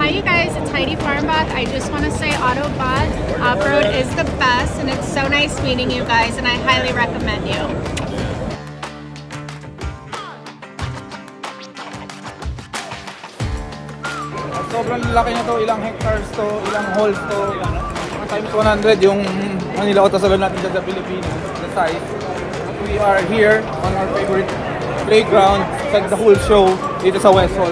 Hi you guys, it's Heidi Farmbach. I just want to say Autobot Off-Road is the best and it's so nice meeting you guys and I highly recommend you. Sobrang laki na to, ilang hectares to, ilang halls to. Times 100 yung Manila Auto Salon natin dyan sa Pilipinas, the size. We are here on our favorite playground, like the whole show dito sa West Hall.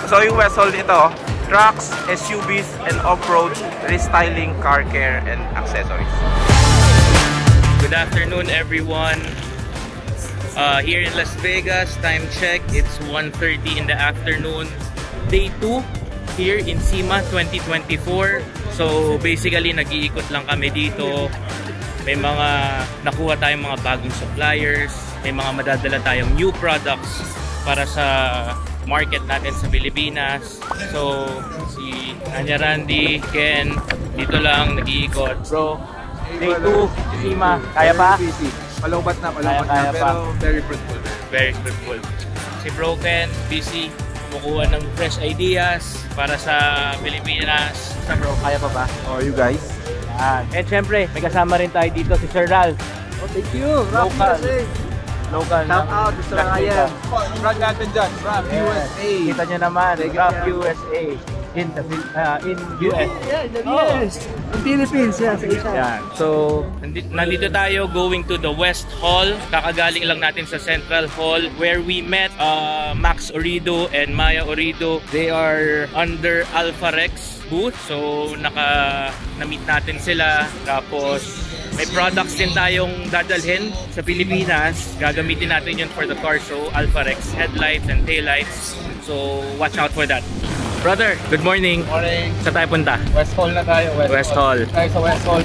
So yung West Hall ito, trucks, SUVs, and off-road restyling, car care, and accessories. Good afternoon everyone. Here in Las Vegas, time check, it's 1:30 in the afternoon. Day 2 here in SEMA 2024. So basically nag-iikot lang kami dito. May mga nakuha tayong mga bagong suppliers, may mga madadala tayong new products para sa market natin sa Pilipinas. So si Anya Randy, Ken, dito lang nag-iikot. Bro, day 2 SEMA, kaya pa? Palaubat na, pero very fruitful. Very fruitful. Si Bro Ken, busy kumukuha ng fresh ideas para sa Pilipinas. Sa Bro, kaya pa ba? Oh, you guys? Yan. And syempre, may kasama rin tayo dito si Sir Ralph. Oh, thank you. Local. Shout out to Sir Ryan. Brand natin dyan, Ralph USA. Kita nyo naman, Ralph USA. In US. Yeah, the US. In Philippines, yeah. Yan. So, nandito tayo going to the West Hall. Kakagaling lang natin sa Central Hall where we met Max Orido and Maya Orido. They are under Alpha Rex booth. So, na-meet natin sila. Tapos, may products din tayong dadalhin sa Pilipinas. Gagamitin natin yun for the car show. Alpha Rex headlights and taillights. So, watch out for that. Brother, good morning. Morning. Sa tayo punta? West Hall na tayo. West Hall. Tayo sa West Hall.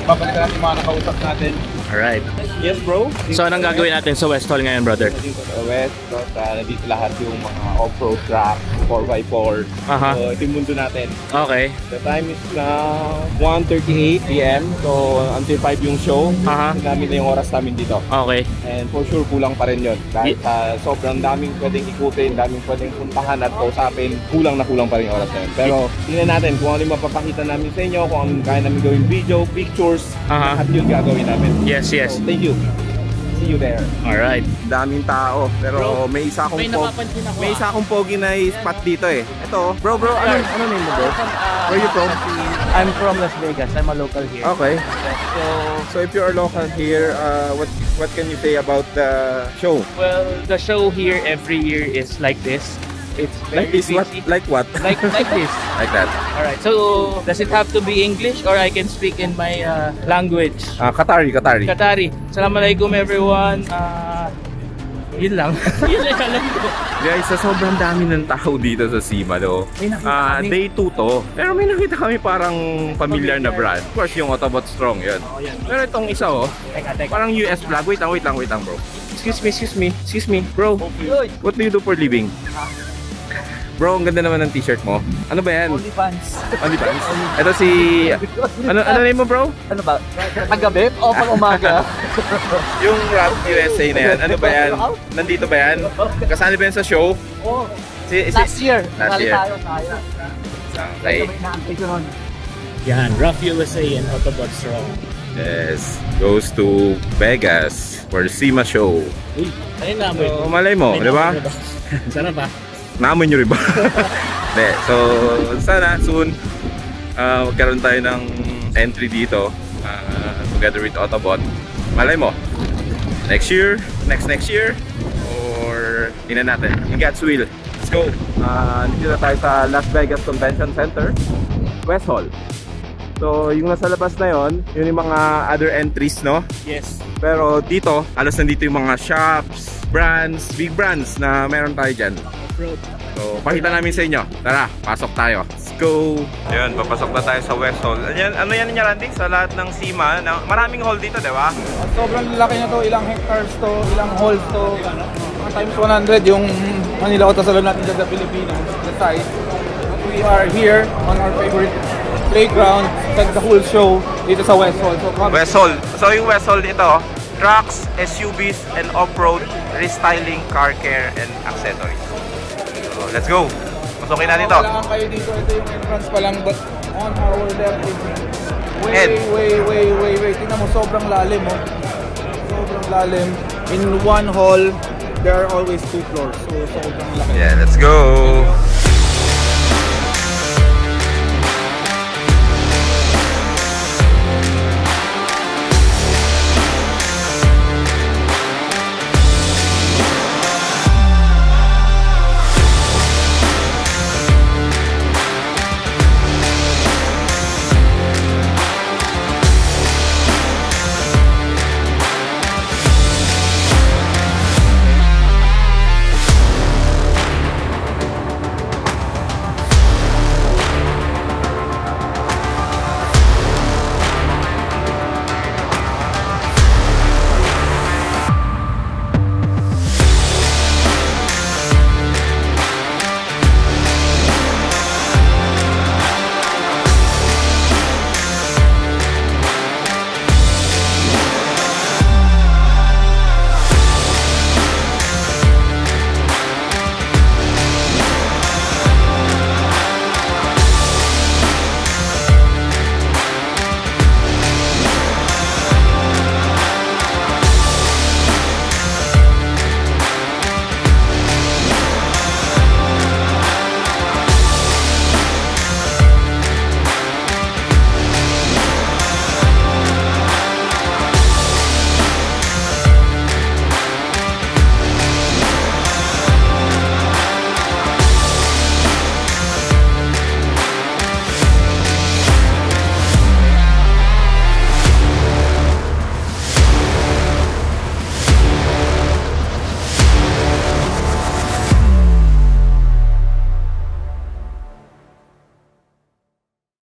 Babalik natin yung mga nakausap natin. Alright. Yes, bro. So, anong gagawin natin sa West Hall ngayon, brother? Dito sa West, nandito lahat yung mga off-road truck, 4x4. So, ito yung mundo natin. Okay. The time is now 1:38 PM. So, until 5 yung show. Namin na yung oras namin dito. Okay. And for sure, kulang pa rin yun. Kahit sobrang daming pwedeng ikutin, daming pwedeng puntahan at kausapin, kulang pa rin yung oras na yun. Pero, tingnan natin kung ano yung mapapakita namin sa inyo, kung anong kaya namin gawin video, pictures, at yun gagawin namin. Yes, yes. So, thank you. See you there. Alright. Daming tao, pero may isa akong pogi na spot dito eh. Ito, bro, ano name mo, bro? Where you from? I'm from Las Vegas. I'm a local here. Okay. So if you are local here, what can you say about the show? Well, the show here every year is like this. It's Like this? What? Like what? Like this. Like that. Alright. So, does it have to be English or I can speak in my language? Qatari. Qatari. Assalamualaikum everyone. Yun lang. Yun lang alam ko. Guys, sa sobrang dami ng tao dito sa SEMA, day 2 to. Pero may nakita kami parang familiar na brand. Of course, yung Autobot Strong, yun. Pero itong isa, parang US flag. Wait lang, bro. Excuse me. Bro, what do you do for living? Bro, ang ganda naman ng t-shirt mo. Ano ba yan? OnlyFans. Ito si... Ano name mo, bro? Ano ba? Paggabi o pang-umaga? Yung Rap USA na yan. Ano ba yan? Nandito ba yan? Kasali ba yan sa show? Oo. Last year. Tayo. Okay. Yan, Rough USA and Autobot Strong. Yes. Goes to Vegas for the SEMA show. Uy, ayun namin. So, malay mo, di ba? Sana ba? Naamoy nyo rin ba? So, sana soon magkaroon tayo ng entry dito together with Autobot. Malay mo, next year, next year, or tingnan natin. In God's will. Let's go! Dito na tayo sa Las Vegas Convention Center, West Hall. So, yung nasa labas na yun yung mga other entries, no? Yes. Pero dito, halos nandito yung mga shops, brands, big brands na meron tayo dyan. So, pakita namin sa inyo. Tara, pasok tayo. Let's go! Ayun, papasok na tayo sa West Hall. Ano yan niya, Randy? Sa lahat ng SEMA, maraming hall dito, di ba? Sobrang laki na to, ilang hectares to, ilang halls to. Times 100 yung Manila Auto Salon natin dyan sa Pilipinas, the size. We are here on our favorite playground, like the whole show dito sa West Hall. West Hall. So yung West Hall dito, trucks, SUVs, and off-road restyling, car care, and accessories. So let's go! Pasukin natin to. Kailangan kayo dito. Ito yung entrance pa lang. But on our left is Ed. way. Tingnan mo, sobrang lalim, oh. Sobrang lalim. In one hall, there are always 2 floors. So, sobrang laki. Yeah, let's go!